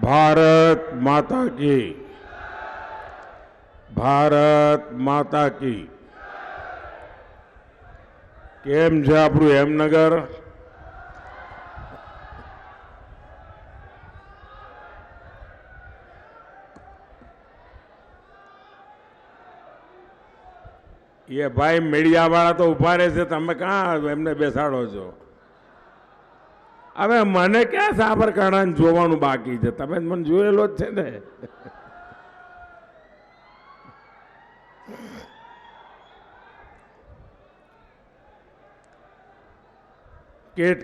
भारत माता की, भारत माता की। કેમ છે આપણું હેમનગર? એ ભાઈ મીડિયા વાળા તો ઉભા રહેશે, તમે ક્યાં એમને બેસાડો છો? હવે મને ક્યાં સાબરકાંઠાને જોવાનું બાકી છે? તમે મને જોયેલો જ છે ને.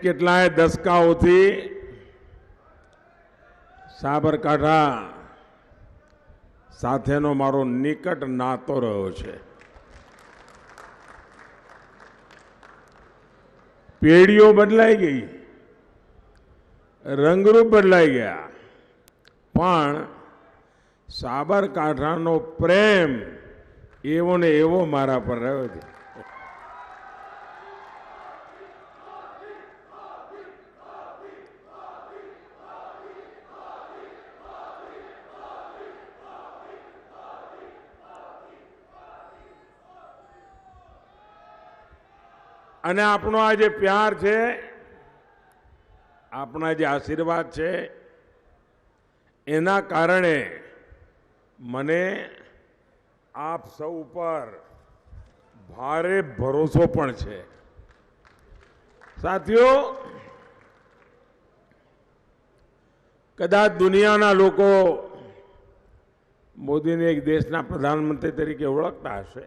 કેટલાય દશકાઓથી સાબરકાંઠા સાથેનો મારો નિકટ નાતો રહ્યો છે. પેઢીઓ બદલાઈ ગઈ, રંગરૂપ બદલાઈ ગયા, પણ સાબરકાંઠાનો પ્રેમ એવો ને એવો મારા પર રહ્યો છે. અને આપણો આ જે પ્યાર છે, આપણા જે આશીર્વાદ છે, એના કારણે મને આપ સૌ ઉપર ભારે ભરોસો પણ છે. સાથીઓ, કદાચ દુનિયાના લોકો મોદીને એક દેશના પ્રધાનમંત્રી તરીકે ઓળખતા હશે,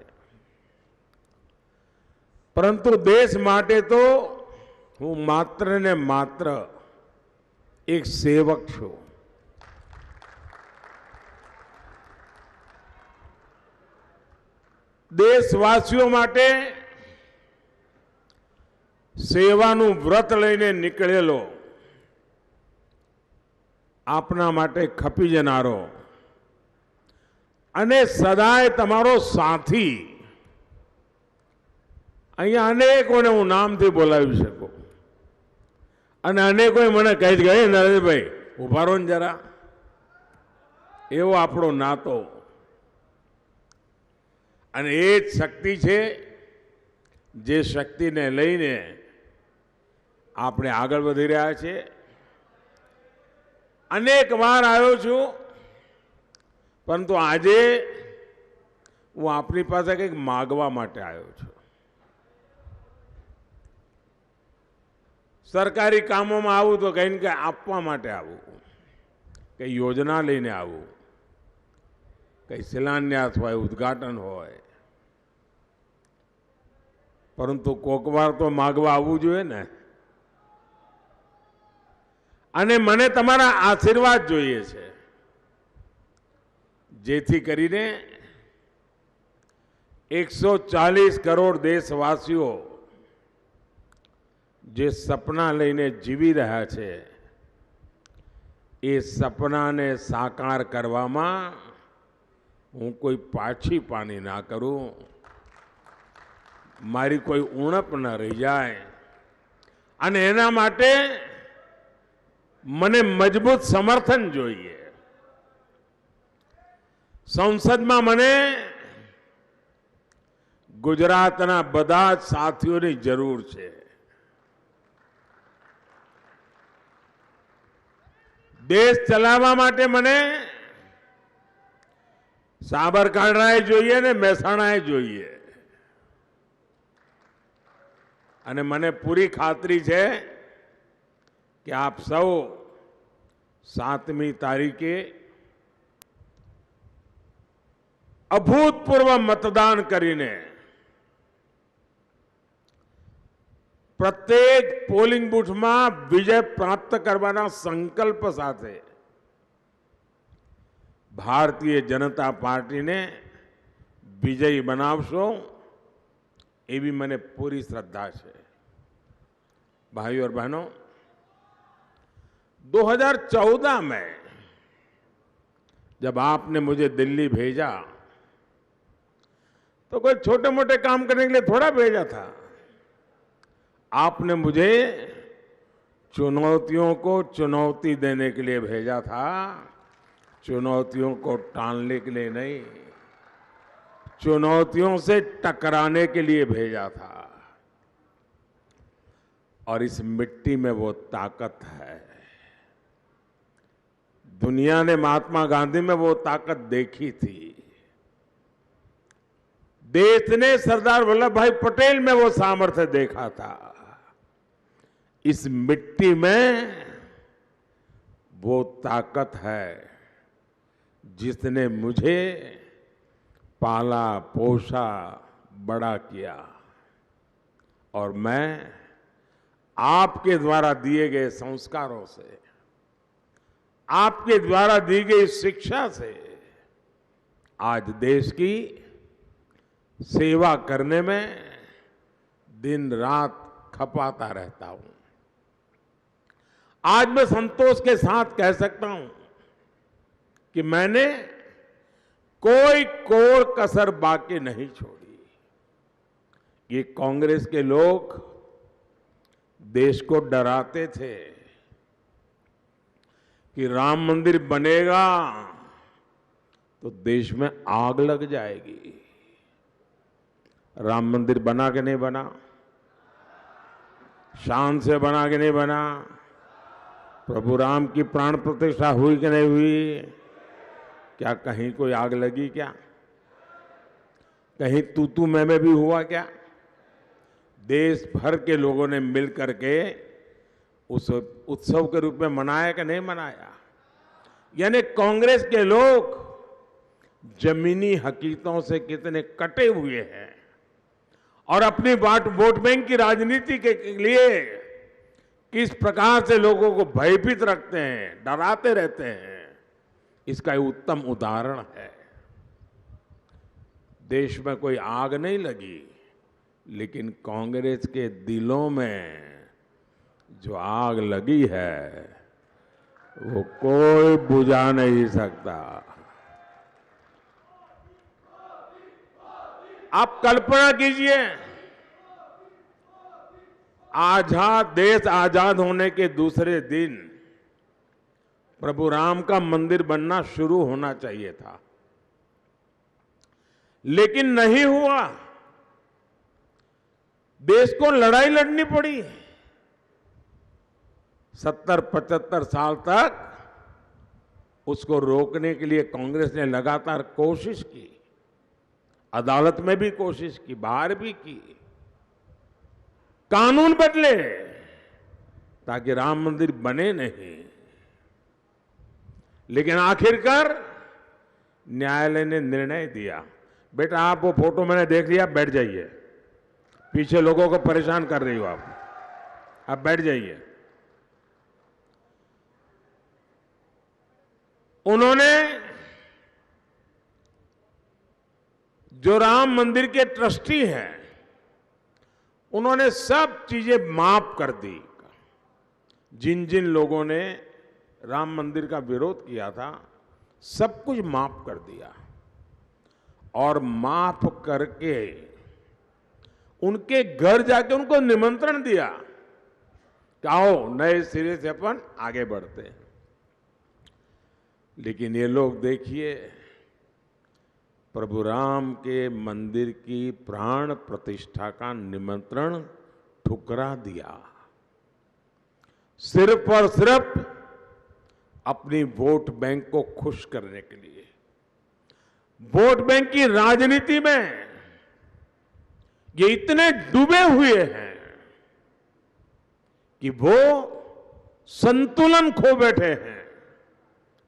પરંતુ દેશ માટે તો હું માત્ર ને માત્ર એક સેવક છું. દેશવાસીઓ માટે સેવાનું વ્રત લઈને નીકળેલો, આપના માટે ખપી જનારો અને સદાય તમારો સાથી. અહીંયા અનેકોને હું નામથી બોલાવી શકું અને અનેકોએ મને કહી ગયે, નરેન્દ્રભાઈ ઉભા રહો ને જરા. એવો આપણો નાતો, અને એ જ શક્તિ છે જે શક્તિને લઈને આપણે આગળ વધી રહ્યા છીએ. અનેક વાર આવ્યો છું, પરંતુ આજે હું આપની પાસે કંઈક માગવા માટે આવ્યો છું. સરકારી કામોમાં આવું તો કંઈ ને કંઈ આપવા માટે આવું, કંઈ યોજના લઈને આવું, કંઈ શિલાન્યાસ હોય, ઉદ્ઘાટન હોય, પરંતુ કોક વાર તો માગવા આવવું જોઈએ ને. અને મને તમારા આશીર્વાદ જોઈએ છે, જેથી કરીને 140 કરોડ દેશવાસીઓ જે સપના લઈને જીવી રહ્યા છે, એ સપનાને સાકાર કરવામાં હું કોઈ પાછી પાની ના કરું, મારી કોઈ ઉણપ ન રહી જાય. અને એના માટે મને મજબૂત સમર્થન જોઈએ. સંસદમાં મને ગુજરાતના બધા જ સાથીઓની જરૂર છે. દેશ ચલાવવા માટે મને સાબરકાંઠાએ જોઈએ ને મહેસાણાએ જોઈએ. અને મને પૂરી ખાતરી છે કે આપ સૌ 7મી તારીખે અભૂતપૂર્વ મતદાન કરીને પ્રત્યેક પોલિંગ બૂથમાં વિજય પ્રાપ્ત કરવાના સંકલ્પ સાથે ભારતીય જનતા પાર્ટીને વિજયી બનાવશો, એવી मैंने पूरी श्रद्धा है. भाइयों और बहनों, 2014 में जब आपने मुझे दिल्ली भेजा तो कोई छोटे मोटे काम करने के लिए थोड़ा भेजा था. आपने मुझे चुनौतियों को चुनौती देने के लिए भेजा था, चुनौतियों को टालने के लिए नहीं, चुनौतियों से टकराने के लिए भेजा था। और इस मिट्टी में वो ताकत है। दुनिया ने महात्मा गांधी में वो ताकत देखी थी। देश ने सरदार वल्लभ भाई पटेल में वो सामर्थ्य देखा था। इस मिट्टी में वो ताकत है जिसने मुझे पाला पोसा बड़ा किया। और मैं आपके द्वारा दिए गए संस्कारों से, आपके द्वारा दी गई शिक्षा से आज देश की सेवा करने में दिन रात खपाता रहता हूं। आज मैं संतोष के साथ कह सकता हूं कि मैंने कोई कोर कसर बाकी नहीं छोड़ी। ये कांग्रेस के लोग देश को डराते थे कि राम मंदिर बनेगा तो देश में आग लग जाएगी। राम मंदिर बना कि नहीं बना? शान से बना कि नहीं बना? प्रभु राम की प्राण प्रतिष्ठा हुई कि नहीं हुई? क्या कहीं कोई आग लगी क्या? कहीं तू मैं भी हुआ क्या? देश भर के लोगों ने मिलकर के उस उत्सव के रूप में मनाया कि नहीं मनाया? यानी कांग्रेस के लोग जमीनी हकीकतों से कितने कटे हुए हैं और अपनी वोट बैंक की राजनीति के लिए किस प्रकार से लोगों को भयभीत रखते हैं, डराते रहते हैं, इसका एक उत्तम उदाहरण है। देश में कोई आग नहीं लगी, लेकिन कांग्रेस के दिलों में जो आग लगी है वो कोई बुझा नहीं सकता। आप कल्पना कीजिए, देश आजाद होने के दूसरे दिन प्रभु राम का मंदिर बनना शुरू होना चाहिए था, लेकिन नहीं हुआ। देश को लड़ाई लड़नी पड़ी। 70-75 साल तक उसको रोकने के लिए कांग्रेस ने लगातार कोशिश की, अदालत में भी कोशिश की, बाहर भी की, कानून बदले ताकि राम मंदिर बने नहीं। लेकिन आखिरकार न्यायालय ने निर्णय दिया, बेटा आप वो फोटो मैंने देख लिया, बैठ जाइए, पीछे लोगों को परेशान कर रही हो आप बैठ जाइए। उन्होंने जो राम मंदिर के ट्रस्टी हैं, उन्होंने सब चीजें माफ कर दी। जिन जिन लोगों ने राम मंदिर का विरोध किया था, सब कुछ माफ कर दिया और माफ करके उनके घर जाके उनको निमंत्रण दिया कि आओ नए सिरे से अपन आगे बढ़ते हैं। लेकिन ये लोग देखिए, प्रभु राम के मंदिर की प्राण प्रतिष्ठा का निमंत्रण ठुकरा दिया, सिर्फ और सिर्फ अपनी वोट बैंक को खुश करने के लिए। वोट बैंक की राजनीति में ये इतने डूबे हुए हैं कि वो संतुलन खो बैठे हैं।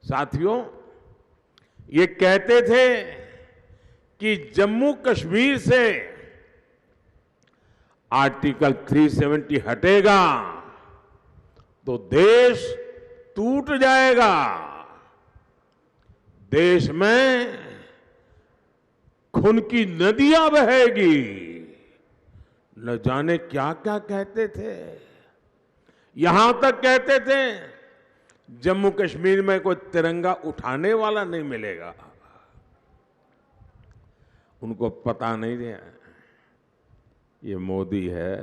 साथियों, ये कहते थे कि जम्मू कश्मीर से आर्टिकल 370 हटेगा तो देश टूट जाएगा, देश में खून की नदियां बहेगी, न जाने क्या क्या कहते थे। यहां तक कहते थे जम्मू कश्मीर में कोई तिरंगा उठाने वाला नहीं मिलेगा। उनको पता नहीं है ये मोदी है।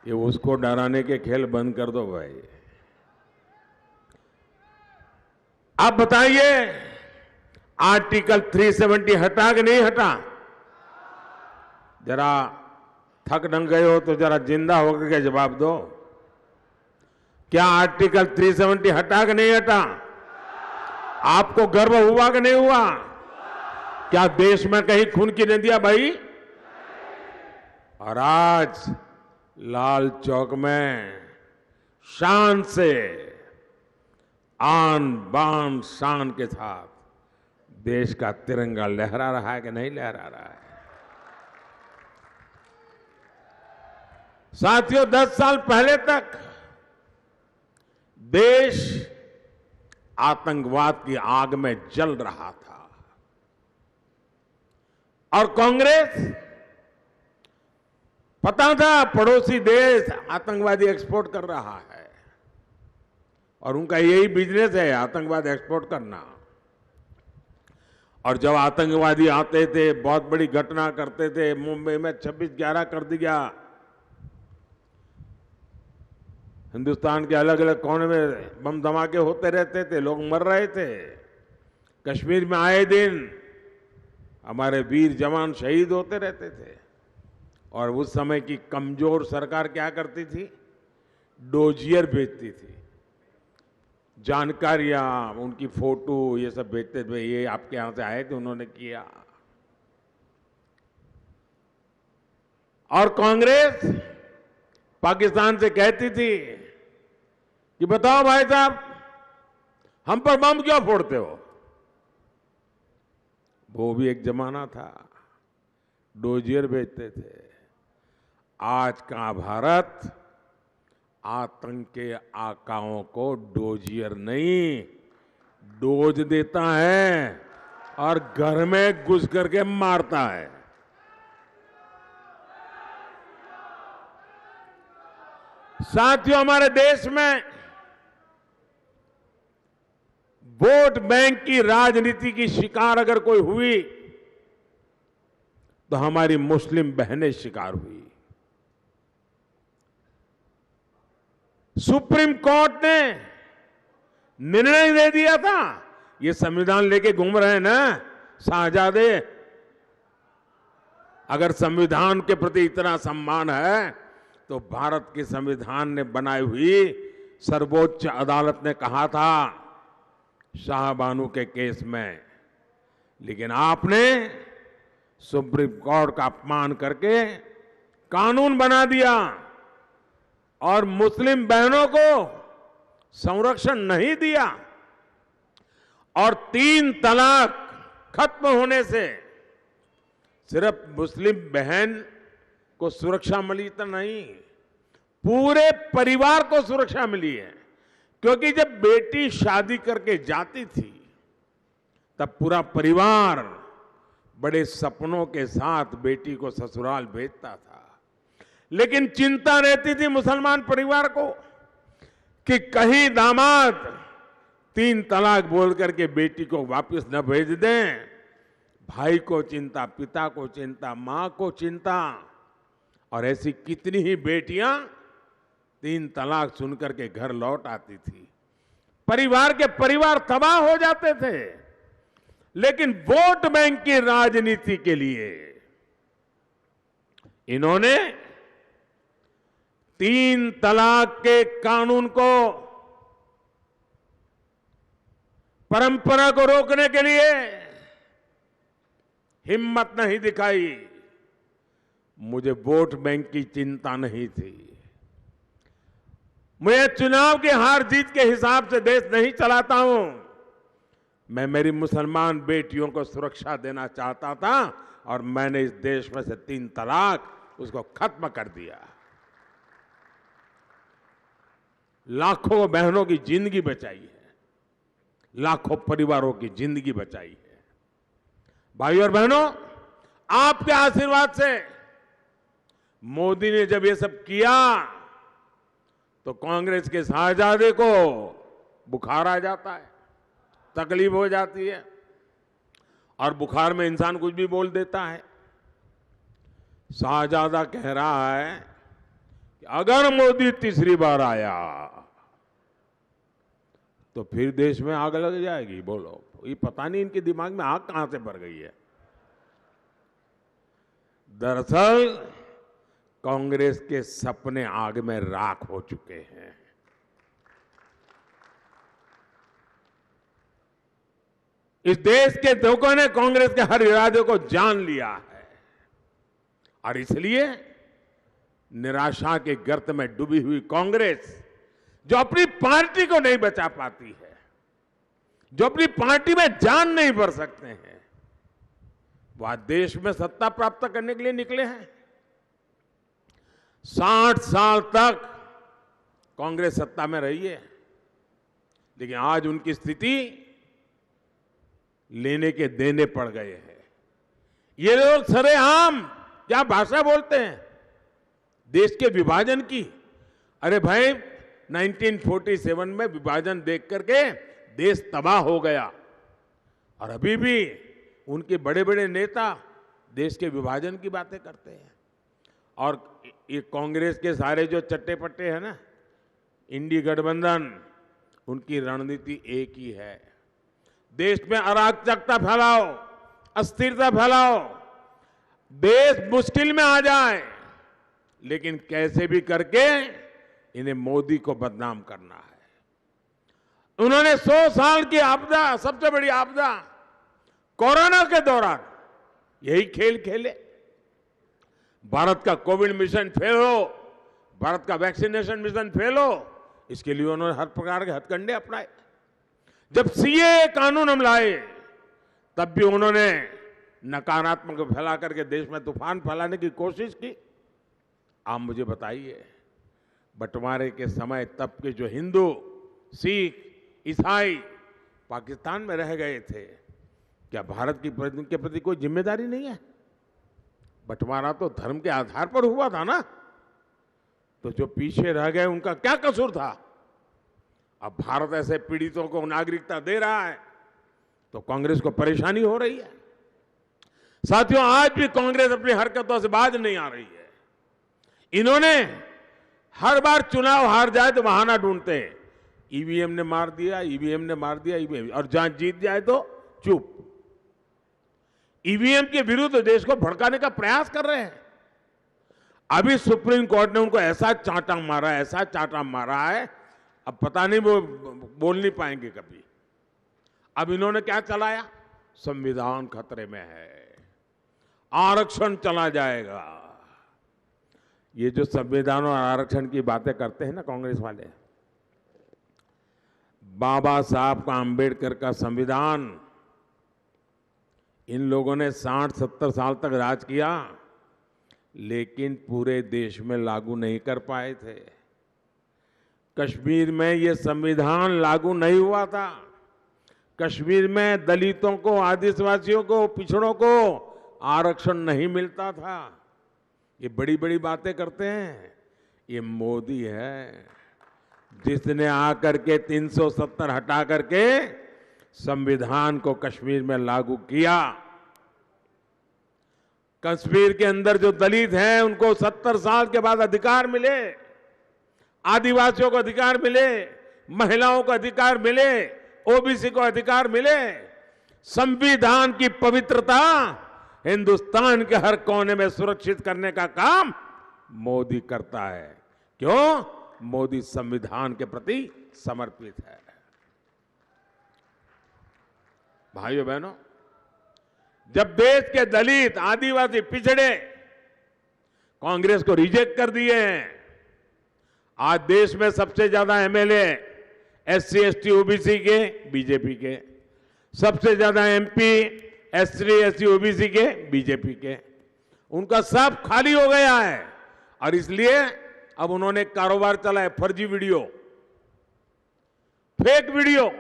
ये उसको डराने के खेल बंद कर दो भाई। आप बताइए, आर्टिकल 370 हटा कि नहीं हटा? जरा थक डंग गए हो तो जरा जिंदा होकर के जवाब दो। क्या आर्टिकल 370 हटा कि नहीं हटा? आपको गर्व हुआ कि नहीं हुआ? क्या देश में कहीं खून की नदियां बही? और आज लाल चौक में शान से, आन बान शान के साथ देश का तिरंगा लहरा रहा है कि नहीं लहरा रहा है? साथियों, 10 साल पहले तक देश आतंकवाद की आग में जल रहा था और कांग्रेस, पता था पड़ोसी देश आतंकवादी एक्सपोर्ट कर रहा है और उनका यही बिजनेस है, आतंकवाद एक्सपोर्ट करना। और जब आतंकवादी आते थे, बहुत बड़ी घटना करते थे, मुंबई में 26/11 कर दिया, हिंदुस्तान के अलग अलग कोने में बम धमाके होते रहते थे, लोग मर रहे थे। कश्मीर में आए दिन हमारे वीर जवान शहीद होते रहते थे और उस समय की कमजोर सरकार क्या करती थी? डोजियर भेजती थी, जानकारियां, उनकी फोटो, ये सब भेजते थे, ये आपके यहां से आए थे, उन्होंने किया। और कांग्रेस पाकिस्तान से कहती थी कि बताओ भाई साहब, हम पर बम क्यों फोड़ते हो? वो भी एक जमाना था, डोजियर भेजते थे। आज का भारत आतंक के आकाओं को डोजियर नहीं, डोज देता है और घर में घुस करके मारता है। साथियों, हमारे देश में वोट बैंक की राजनीति की शिकार अगर कोई हुई तो हमारी मुस्लिम बहनें शिकार हुई। सुप्रीम कोर्ट ने निर्णय दे दिया था, ये संविधान लेके घूम रहे हैं ना शाहजादे, अगर संविधान के प्रति इतना सम्मान है तो भारत के संविधान ने बनाई हुई सर्वोच्च अदालत ने कहा था शाहबानू के केस में, लेकिन आपने सुप्रीम कोर्ट का अपमान करके कानून बना दिया और मुस्लिम बहनों को संरक्षण नहीं दिया। और 3 तलाक खत्म होने से सिर्फ मुस्लिम बहन को सुरक्षा मिली तो नहीं, पूरे परिवार को सुरक्षा मिली है। क्योंकि जब बेटी शादी करके जाती थी तब पूरा परिवार बड़े सपनों के साथ बेटी को ससुराल भेजता था, लेकिन चिंता रहती थी मुसलमान परिवार को कि कहीं दामाद 3 तलाक बोल करके बेटी को वापस न भेज दें। भाई को चिंता, पिता को चिंता, मां को चिंता, और ऐसी कितनी ही बेटियां 3 तलाक सुनकर के घर लौट आती थी। परिवार के परिवार तबाह हो जाते थे। लेकिन वोट बैंक की राजनीति के लिए इन्होंने 3 तलाक के कानून को, परंपरा को रोकने के लिए हिम्मत नहीं दिखाई। मुझे वोट बैंक की चिंता नहीं थी, मैं चुनाव की हार जीत के हिसाब से देश नहीं चलाता हूं। मैं मेरी मुसलमान बेटियों को सुरक्षा देना चाहता था और मैंने इस देश में से 3 तलाक उसको खत्म कर दिया। लाखों बहनों की जिंदगी बचाई है, लाखों परिवारों की जिंदगी बचाई है। भाई और बहनों, आपके आशीर्वाद से मोदी ने जब ये सब किया तो कांग्रेस के शाहजादे को बुखार आ जाता है, तकलीफ हो जाती है, और बुखार में इंसान कुछ भी बोल देता है। शाहजादा कह रहा है कि अगर मोदी तीसरी बार आया तो फिर देश में आग लग जाएगी। बोलो, ये पता नहीं इनके दिमाग में आग कहां से भर गई है। दरअसल कांग्रेस के सपने आग में राख हो चुके हैं। इस देश के लोगों ने कांग्रेस के हर इरादे को जान लिया है और इसलिए निराशा के गर्त में डूबी हुई कांग्रेस, जो अपनी पार्टी को नहीं बचा पाती है, जो अपनी पार्टी में जान नहीं भर सकते हैं, वह देश में सत्ता प्राप्त करने के लिए निकले हैं। 60 साल तक कांग्रेस सत्ता में रही है, लेकिन आज उनकी स्थिति लेने के देने पड़ गए हैं। ये लोग सरेआम क्या भाषा बोलते हैं देश के विभाजन की। अरे भाई, 1947 में विभाजन देख करके देश तबाह हो गया और अभी भी उनके बड़े बड़े नेता देश के विभाजन की बातें करते हैं। और ये कांग्रेस के सारे जो चट्टे पट्टे हैं ना, इंडी गठबंधन, उनकी रणनीति एक ही है, देश में अराजकता फैलाओ, अस्थिरता फैलाओ, देश मुश्किल में आ जाए, लेकिन कैसे भी करके इन्हें मोदी को बदनाम करना है। उन्होंने 100 साल की आपदा, सबसे बड़ी आपदा कोरोना के दौरान यही खेल खेले। भारत का कोविड मिशन फेल हो, भारत का वैक्सीनेशन मिशन फेल हो, इसके लिए उन्होंने हर प्रकार के हथकंडे अपनाए। जब सीए कानून हम लाए तब भी उन्होंने नकारात्मक फैला करके देश में तूफान फैलाने की कोशिश की। आप मुझे बताइए, बंटवारे के समय तब के जो हिंदू, सिख, ईसाई पाकिस्तान में रह गए थे, क्या भारत के प्रति कोई जिम्मेदारी नहीं है? बंटवारा तो धर्म के आधार पर हुआ था ना, तो जो पीछे रह गए उनका क्या कसूर था? अब भारत ऐसे पीड़ितों को नागरिकता दे रहा है तो कांग्रेस को परेशानी हो रही है। साथियों, आज भी कांग्रेस अपनी हरकतों से बाज नहीं आ रही है। इन्होंने हर बार चुनाव हार जाए तो बहाना ढूंढते हैं, ईवीएम ने मार दिया, ईवीएम ने मार दिया, ईवीएम, और जहां जीत जाए तो चुप। ईवीएम के विरुद्ध देश को भड़काने का प्रयास कर रहे हैं। अभी सुप्रीम कोर्ट ने उनको ऐसा चांटा मारा, ऐसा चांटा मारा है, अब पता नहीं वो बोल नहीं पाएंगे कभी। अब इन्होंने क्या चलाया? संविधान खतरे में है, आरक्षण चला जाएगा। ये जो संविधान और आरक्षण की बातें करते हैं ना कांग्रेस वाले, बाबा साहब का, अंबेडकर का संविधान इन लोगों ने 60-70 साल तक राज किया, लेकिन पूरे देश में लागू नहीं कर पाए थे। कश्मीर में ये संविधान लागू नहीं हुआ था। कश्मीर में दलितों को, आदिवासियों को, पिछड़ों को आरक्षण नहीं मिलता था। ये बड़ी बड़ी बातें करते हैं। ये मोदी है जिसने आकर के 370 हटा करके संविधान को कश्मीर में लागू किया। कश्मीर के अंदर जो दलित हैं उनको 70 साल के बाद अधिकार मिले, आदिवासियों को अधिकार मिले, महिलाओं को अधिकार मिले, ओबीसी को अधिकार मिले। संविधान की पवित्रता हिंदुस्तान के हर कोने में सुरक्षित करने का काम मोदी करता है। क्यों? मोदी संविधान के प्रति समर्पित है। भाइयों बहनों, जब देश के दलित, आदिवासी, पिछड़े कांग्रेस को रिजेक्ट कर दिए हैं, आज देश में सबसे ज्यादा एमएलए एससी, एसटी, ओबीसी के बीजेपी के, सबसे ज्यादा एमपी एससी, एसटी, ओबीसी के बीजेपी के, उनका सब खाली हो गया है। और इसलिए अब उन्होंने कारोबार चलाया, फर्जी वीडियो, फेक वीडियो,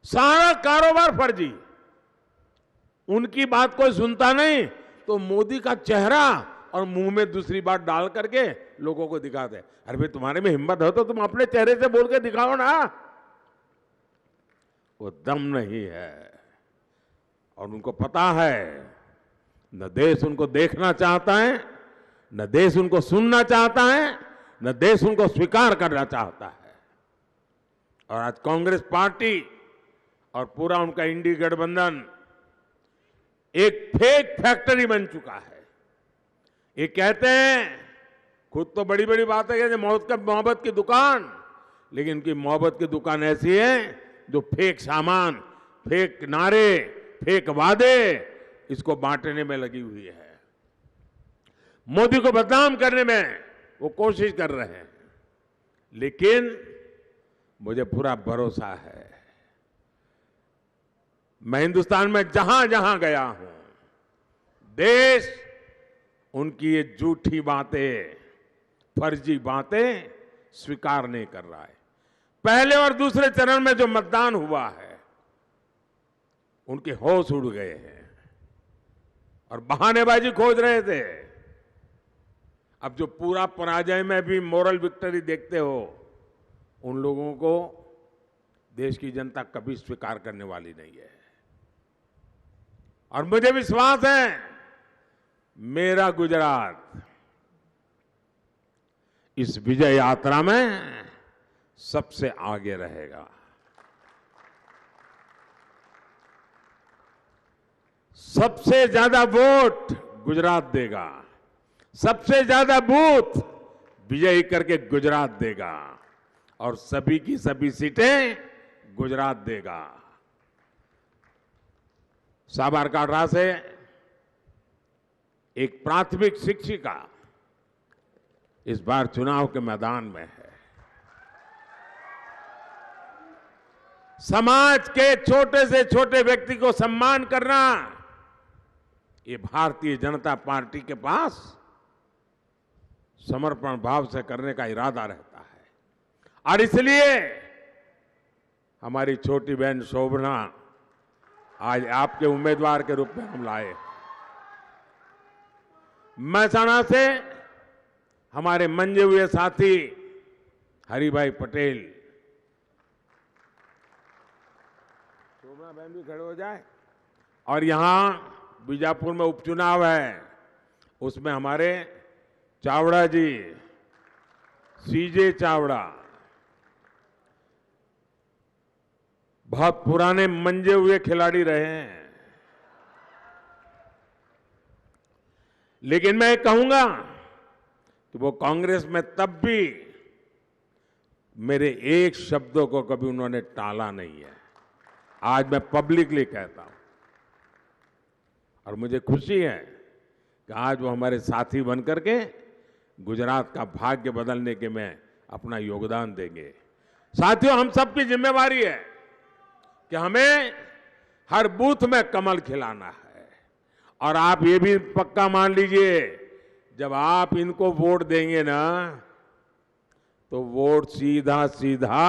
सारा कारोबार फर्जी। उनकी बात कोई सुनता नहीं तो मोदी का चेहरा और मुंह में दूसरी बात डाल करके लोगों को दिखाते हैं। अरे भाई, तुम्हारे में हिम्मत हो तो तुम अपने चेहरे से बोल के दिखाओ ना। वो दम नहीं है और उनको पता है न देश उनको देखना चाहता है, न देश उनको सुनना चाहता है, न देश उनको स्वीकार करना चाहता है। और आज कांग्रेस पार्टी और पूरा उनका इंडी गठबंधन एक फेक फैक्ट्री बन चुका है। ये कहते हैं, खुद तो बड़ी बड़ी बातें कहते हैं, मोहब्बत की दुकान, लेकिन उनकी मोहब्बत की दुकान ऐसी है जो फेक सामान, फेक नारे, फेक वादे इसको बांटने में लगी हुई है। मोदी को बदनाम करने में वो कोशिश कर रहे हैं, लेकिन मुझे पूरा भरोसा है, मैं हिंदुस्तान में जहां जहां गया हूं, देश उनकी ये झूठी बातें, फर्जी बातें स्वीकार नहीं कर रहा है। पहले और दूसरे चरण में जो मतदान हुआ है, उनके होश उड़ गए हैं और बहानेबाजी खोज रहे थे। अब जो पूरा पराजय में भी मोरल विक्ट्री देखते हो, उन लोगों को देश की जनता कभी स्वीकार करने वाली नहीं है। और मुझे विश्वास है, मेरा गुजरात इस विजय यात्रा में सबसे आगे रहेगा। सबसे ज्यादा वोट गुजरात देगा, सबसे ज्यादा बूथ विजयी करके गुजरात देगा और सभी की सभी सीटें गुजरात देगा। साबरकांठा से एक प्राथमिक शिक्षिका इस बार चुनाव के मैदान में है। समाज के छोटे से छोटे व्यक्ति को सम्मान करना, ये भारतीय जनता पार्टी के पास समर्पण भाव से करने का इरादा रहता है। और इसलिए हमारी छोटी बहन शोभना आज आपके उम्मीदवार के रूप में हम लाए। महसाणा से हमारे मंजे हुए साथी हरिभाई पटेल, शोभना बहन भी खड़े हो जाए, और यहां बीजापुर में उपचुनाव है, उसमें हमारे चावड़ा जी, सीजे चावड़ा, बहुत पुराने मंजे हुए खिलाड़ी रहे हैं। लेकिन मैं कहूंगा कि वो कांग्रेस में तब भी मेरे एक शब्दों को कभी उन्होंने टाला नहीं है। आज मैं पब्लिकली कहता हूं और मुझे खुशी है कि आज वो हमारे साथी बनकर के गुजरात का भाग्य बदलने के में अपना योगदान देंगे। साथियों, हम सबकी जिम्मेवारी है कि हमें हर बूथ में कमल खिलाना है। और आप ये भी पक्का मान लीजिए, जब आप इनको वोट देंगे ना, तो वोट सीधा सीधा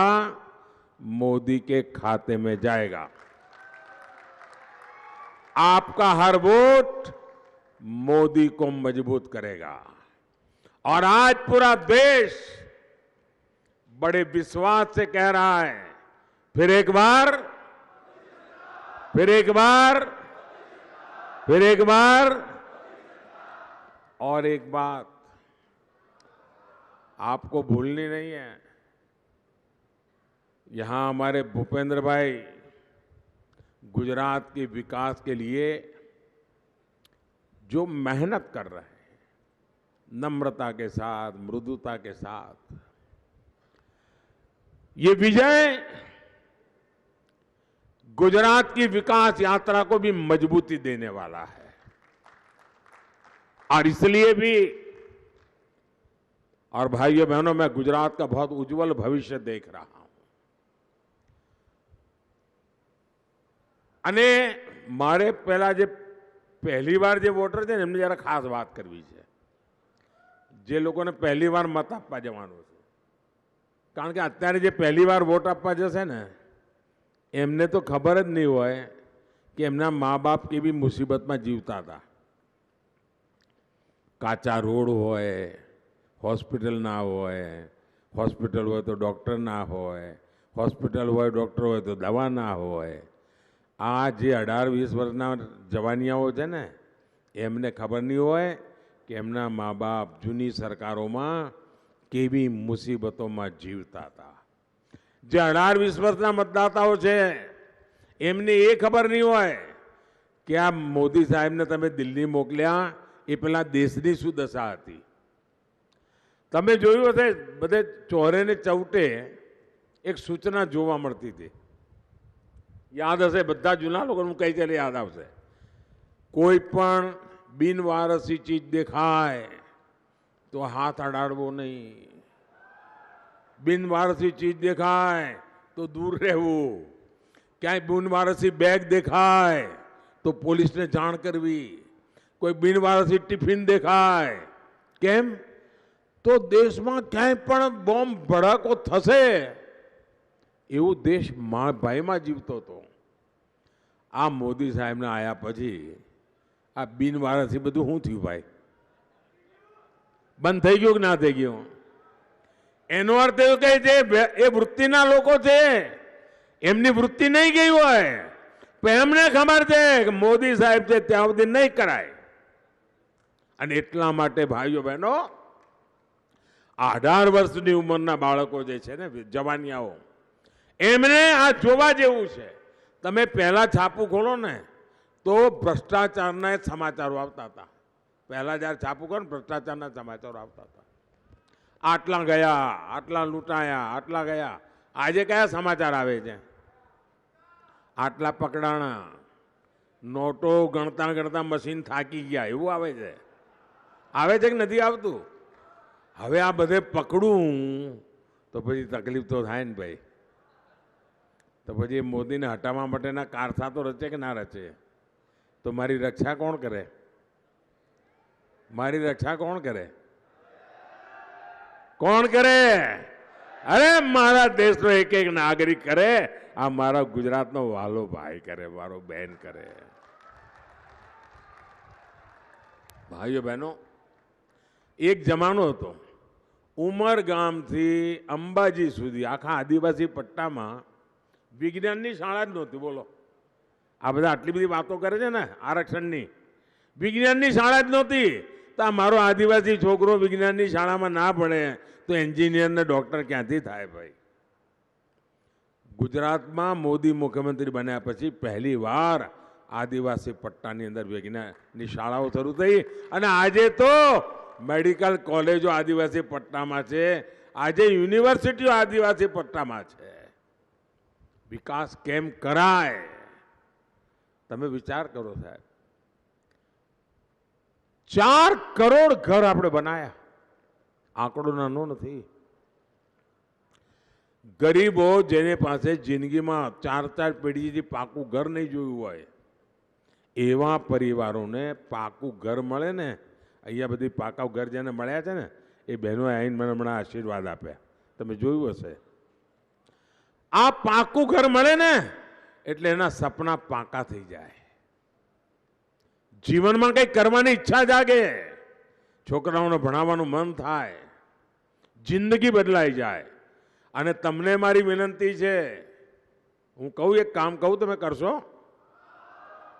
मोदी के खाते में जाएगा। आपका हर वोट मोदी को मजबूत करेगा। और आज पूरा देश बड़े विश्वास से कह रहा है, फिर एक बार, फिर एक बार, फिर एक बार। और एक बात आपको भूलनी नहीं है, यहां हमारे भूपेंद्र भाई गुजरात के विकास के लिए जो मेहनत कर रहे हैं, नम्रता के साथ, मृदुता के साथ, ये विजय गुजरात की विकास यात्रा को भी मजबूती देने वाला है। और इसलिए भी, और भाइयों बहनों, मैं गुजरात का बहुत उज्जवल भविष्य देख रहा हूं। અને મારે પહેલા જે પહેલી વાર જે વોટર છે ને એમને જરા ખાસ વાત કરવી છે, જે લોકોને પહેલી વાર મત આપવા જવાનું છે, કારણ કે અત્યારે જે પહેલી વાર વોટ આપવા જશે ને એમને તો ખબર જ નહીં હોય કે એમના મા બાપ કેવી મુસીબતમાં જીવતા હતા। કાચા રોડ હોય, હોસ્પિટલ ના હોય, હોસ્પિટલ હોય તો ડૉક્ટર ના હોય, હોસ્પિટલ હોય ડૉક્ટર હોય તો દવા ના હોય। આ જે 18-20 વર્ષના જવાનિયાઓ છે ને, એમને ખબર નહીં હોય કે એમના મા બાપ જૂની સરકારોમાં કેવી મુસીબતોમાં જીવતા હતા. જે 18-20 વર્ષના મતદાતાઓ છે એમને એ ખબર નહીં હોય કે આ મોદી સાહેબને તમે દિલ્હી મોકલ્યા એ પેલા દેશની શું દશા હતી. તમે જોયું હશે બધે ચોરે ને ચૌટે એક સૂચના જોવા મળતી હતી. યાદ હશે બધા જૂના લોકોનું કઈ ચાલે યાદ આવશે. કોઈ પણ બિનવારસી ચીજ દેખાય તો હાથ અડાડવો નહીં. બિનવારસી ચીજ દેખાય તો દૂર રહેવું. ક્યાંય બિનવારસી બેગ દેખાય તો પોલીસને જાણ કરવી. કોઈ બિનવારસી ટિફિન દેખાય કેમ તો દેશમાં ક્યાંય પણ બોમ્બ ભડાકો થશે એવું દેશ ભાઈમાં જીવતો હતો. આ મોદી સાહેબને આયા પછી આ બિનવારસી બધું શું થયું ભાઈ? બંધ થઈ ગયું કે ના થઈ ગયું? એનો અર્થ એવું કહે છે એ વૃત્તિના લોકો છે એમની વૃત્તિ નહીં ગઈ હોય પણ એમને ખબર છે કે મોદી સાહેબ છે ત્યાં સુધી નહીં કરાય. અને એટલા માટે ભાઈઓ બહેનો 18 વર્ષની ઉંમરના બાળકો જે છે ને જવાનિયાઓ એમને આ જોવા જેવું છે. તમે પહેલા છાપું ખોલો ને તો ભ્રષ્ટાચારના સમાચારો આવતા હતા. પહેલા જ્યારે છાપું ખોલો ને ભ્રષ્ટાચારના સમાચારો આવતા હતા. આટલા ગયા, આટલા લૂંટાયા, આટલા ગયા. આજે કયા સમાચાર આવે છે? આટલા પકડાણા, નોટો ગણતા ગણતા મશીન થાકી ગયા એવું આવે છે. આવે છે કે નથી આવતું? હવે આ બધે પકડું તો પછી તકલીફ તો થાય ને ભાઈ. તો પછી મોદીને હટાવવા માટેના કારસા તો રચે કે ના રચે? તો મારી રક્ષા કોણ કરે? મારી રક્ષા કોણ કરે? કોણ કરે? અરે મારા દેશનો એક એક નાગરિક કરે. આ મારા ગુજરાતનો વાલો ભાઈ કરે, મારો બહેન કરે. ભાઈઓ બહેનો, એક જમાનો હતો ઉમરગામથી અંબાજી સુધી આખા આદિવાસી પટ્ટામાં વિજ્ઞાનની શાળા જ નહોતી. બોલો, આ બધા આટલી બધી વાતો કરે છે ને આરક્ષણની. વિજ્ઞાનની શાળા જ નહોતી. તો આ મારો આદિવાસી છોકરો વિજ્ઞાનની શાળામાં ના ભણે તો એન્જિનિયર ને ડોક્ટર ક્યાંથી થાય ભાઈ? ગુજરાતમાં મોદી મુખ્યમંત્રી બન્યા પછી પહેલી વાર આદિવાસી પટ્ટાની અંદર વિજ્ઞાનની શાળાઓ શરૂ થઈ. અને આજે તો મેડિકલ કોલેજો આદિવાસી પટ્ટામાં છે. આજે યુનિવર્સિટીઓ આદિવાસી પટ્ટામાં છે. વિકાસ કેમ કરાય? તમે વિચાર કરો સાહેબ. 4 કરોડ ઘર આપણે બનાયા. આંકડો નાનો નથી. ગરીબો જેને પાસે જિંદગીમાં 4 પેઢીથી પાકું ઘર નહીં જોયું હોય એવા પરિવારોને પાકું ઘર મળે ને. અહીંયા બધી પાકા ઘર જેને મળ્યા છે ને એ બહેનોએ આવીને મને હમણાં આશીર્વાદ આપ્યા. તમે જોયું હશે. આ પાકું ઘર મળે ને એટલે એના સપના પાકા થઈ જાય. જીવનમાં કંઈક કરવાની ઈચ્છા જાગે. છોકરાઓને ભણાવવાનું મન થાય. જિંદગી બદલાઈ જાય. અને તમને મારી વિનંતી છે, હું કહું એક કામ કહું તમે કરશો?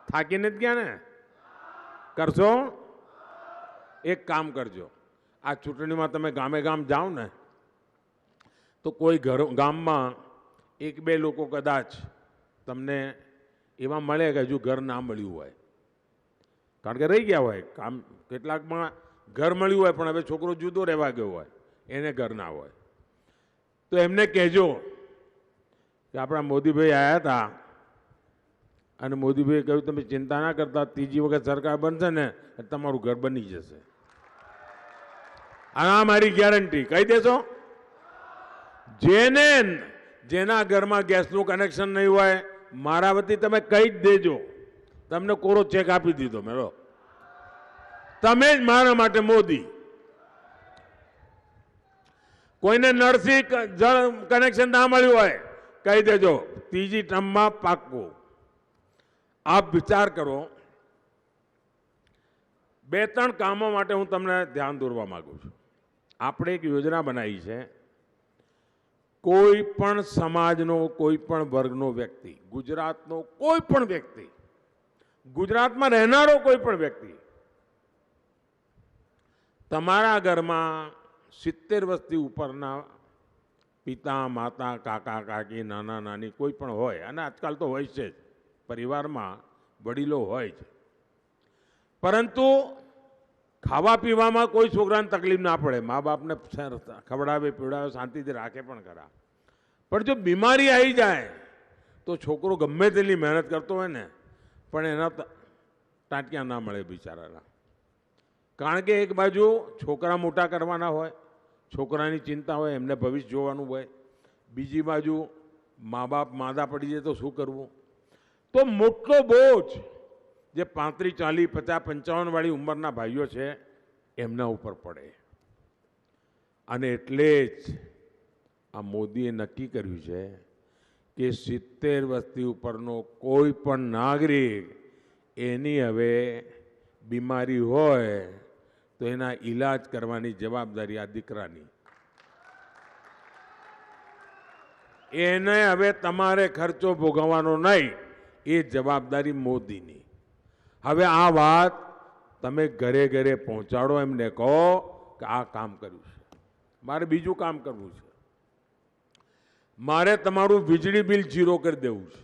થાકીને જ ગયા ને? કરશો? એક કામ કરજો. આ ચૂંટણીમાં તમે ગામે ગામ જાઓ ને તો કોઈ ગામમાં 1-2 લોકો કદાચ તમને એવા મળે કે હજુ ઘર ના મળ્યું હોય. કારણ કે રહી ગયા હોય. કામ કેટલાકમાં ઘર મળ્યું હોય પણ હવે છોકરો જુદો રહેવા ગયો હોય, એને ઘર ના હોય. તો એમને કહેજો કે આપણા મોદીભાઈ આવ્યા હતા અને મોદીભાઈએ કહ્યું તમે ચિંતા ના કરતા, ત્રીજી વખત સરકાર બનશે ને તમારું ઘર બની જશે. આ મારી ગેરંટી. કહી દેશો? જેના ઘરમાં ગેસનું કનેક્શન નહીં હોય મારા વતી તમે કહી જ દેજો. તમને કોરો ચેક આપી દીધો મેળો. તમે જ મારા માટે મોદી. કોઈને નળથી જળ કનેક્શન ના મળ્યું હોય કહી દેજો, ત્રીજી ટર્મમાં પાક્કું. આપ વિચાર કરો. 2-3 કામો માટે હું તમને ધ્યાન દોરવા માંગુ છું. આપણે એક યોજના બનાવી છે. કોઈ પણ સમાજનો, કોઈ પણ વર્ગનો વ્યક્તિ, ગુજરાતનો કોઈ પણ વ્યક્તિ, ગુજરાતમાં રહેનારો કોઈ પણ વ્યક્તિ તમારા ઘરમાં 70 વર્ષથી ઉપરના પિતા માતા કાકા કાકી નાના નાની કોઈ પણ હોય, અને આજકાલ તો હોય છે જ, પરિવારમાં વડીલો હોય છે, પરંતુ ખાવા પીવામાં કોઈ છોકરાને તકલીફ ના પડે, મા બાપને ખવડાવે પીવડાવે શાંતિથી રાખે પણ ખરા, પણ જો બીમારી આવી જાય તો છોકરો ગમે તેટલી મહેનત કરતો હોય ને પણ એના ટાંટિયા ના મળે બિચારાના. કારણ કે એક બાજુ છોકરા મોટા કરવાના હોય, છોકરાની ચિંતા હોય, એમને ભવિષ્ય જોવાનું હોય, બીજી બાજુ મા બાપ માંદા પડી જાય તો શું કરવું. તો મોટો બોજ જે 35, 40, 50, 55 વાળી ઉંમરના ભાઈઓ છે એમના ઉપર પડે. અને એટલે જ આ મોદીએ નક્કી કર્યું છે કે 70 વર્ષથી ઉપરનો કોઈ પણ નાગરિક એની હવે બીમારી હોય તો એના ઈલાજ કરવાની જવાબદારી આ દીકરાની. એને હવે તમારે ખર્ચો ભોગવવાનો નહીં, એ જવાબદારી મોદીની. હવે આ વાત તમે ઘરે ઘરે પહોંચાડો, એમને કહો કે આ કામ કર્યું છે. મારે બીજું કામ કરવું છે. મારે તમારું વીજળી બિલ 0 કરી દેવું છે.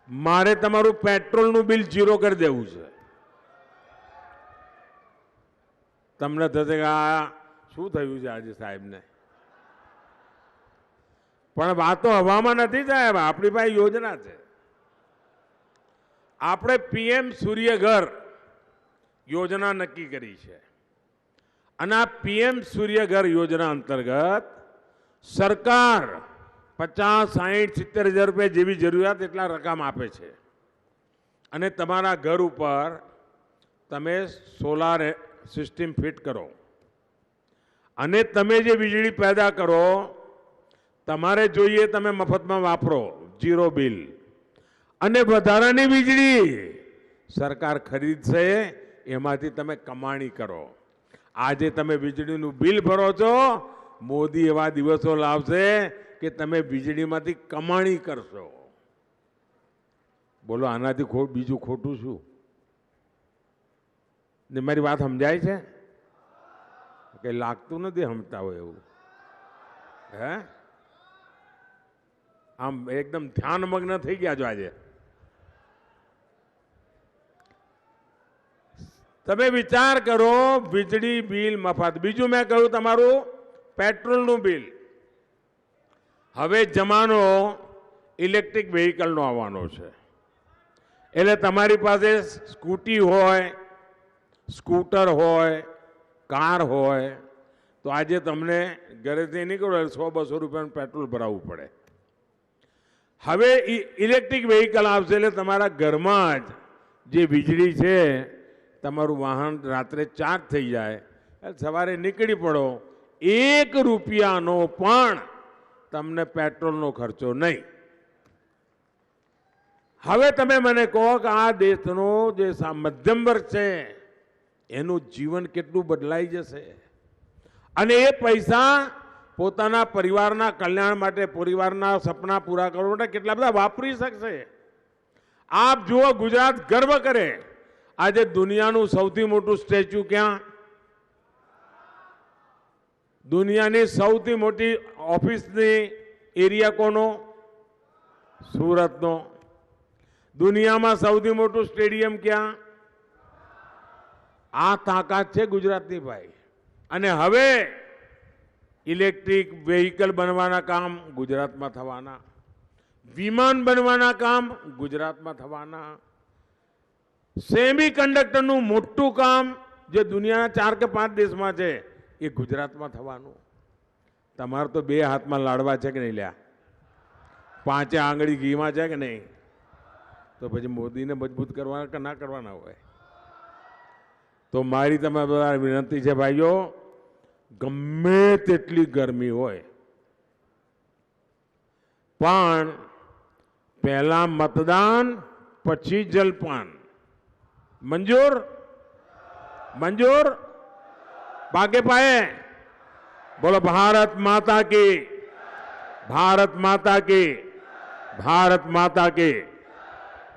મારે તમારું પેટ્રોલનું બિલ 0 કરી દેવું છે. તમને થશે કે આ શું થયું છે આજે સાહેબને, પણ વાતો હવામાં નથી સાહેબ. આપણી પાસે યોજના છે. આપણે પીએમ સૂર્યઘર યોજના નક્કી કરી છે, અને આ પીએમ સૂર્યઘર યોજના અંતર્ગત સરકાર 50, 60, 70 હજાર રૂપિયા જેવી જરૂરિયાત એટલા રકમ આપે છે, અને તમારા ઘર ઉપર તમે સોલાર સિસ્ટમ ફિટ કરો, અને તમે જે વીજળી પેદા કરો તમારે જોઈએ તમે મફતમાં વાપરો, 0 બિલ, અને વધારાની વીજળી સરકાર ખરીદશે, એમાંથી તમે કમાણી કરો. આજે તમે વીજળીનું બિલ ભરો છો, મોદી એવા દિવસો લાવશે કે તમે વીજળીમાંથી કમાણી કરશો. બોલો આનાથી બીજું ખોટું શું? ને મારી વાત સમજાય છે કે લાગતું નથી સમજતા હોય એવું? હે, આમ એકદમ ધ્યાનમગ્ન થઈ ગયા છો આજે. તમે વિચાર કરો, વીજળી બિલ મફત. બીજું મેં કહ્યું તમારું પેટ્રોલનું બિલ. હવે જમાનો ઇલેક્ટ્રિક વ્હીકલનો આવવાનો છે, એટલે તમારી પાસે સ્કૂટી હોય, સ્કૂટર હોય, કાર હોય, તો આજે તમને ઘરેથી નીકળો 100-200 રૂપિયાનું પેટ્રોલ ભરાવવું પડે. હવે ઇલેક્ટ્રિક વ્હીકલ આવશે એટલે તમારા ઘરમાં જ જે વીજળી છે, તમારું વાહન રાત્રે ચાર્જ થઈ જાય, સવારે નીકળી પડો, 1 રૂપિયાનો પણ તમને પેટ્રોલનો ખર્ચો નહીં. હવે તમે મને કહો કે આ દેશનો જે મધ્યમ વર્ગ છે એનું જીવન કેટલું બદલાઈ જશે, અને એ પૈસા પોતાના પરિવારના કલ્યાણ માટે, પરિવારના સપના પૂરા કરવા માટે કેટલા બધા વાપરી શકશે. આપ જુઓ, ગુજરાત ગર્વ કરે. આજે દુનિયાનું સૌથી મોટું સ્ટેચ્યુ ક્યાં? દુનિયાની સૌથી મોટી ઓફિસની એરિયા કોનો? સુરતનો. દુનિયામાં સૌથી મોટું સ્ટેડિયમ ક્યાં? આ તાકાત છે ગુજરાતની ભાઈ. અને હવે ઇલેક્ટ્રિક વ્હીકલ બનવાના કામ ગુજરાતમાં થવાના, વિમાન બનવાના કામ ગુજરાતમાં થવાના, સેમી કન્ડક્ટરનું મોટું કામ જે દુનિયાના 4 કે 5 દેશમાં છે એ ગુજરાતમાં થવાનું. તમારે તો 2 હાથમાં લાડવા છે કે નહીં લ્યા? 5 આંગળી ઘીમાં છે કે નહીં? તો પછી મોદીને મજબૂત કરવાના કે ના કરવાના હોય? તો મારી તમારા બધા વિનંતી છે ભાઈઓ, ગમે તેટલી ગરમી હોય પણ પહેલા મતદાન પછી જલપાન. મંજૂર? મંજૂર? ભાગે પાયે બોલો ભારત માતા કી, ભારત માતા કી, ભારત માતા કી.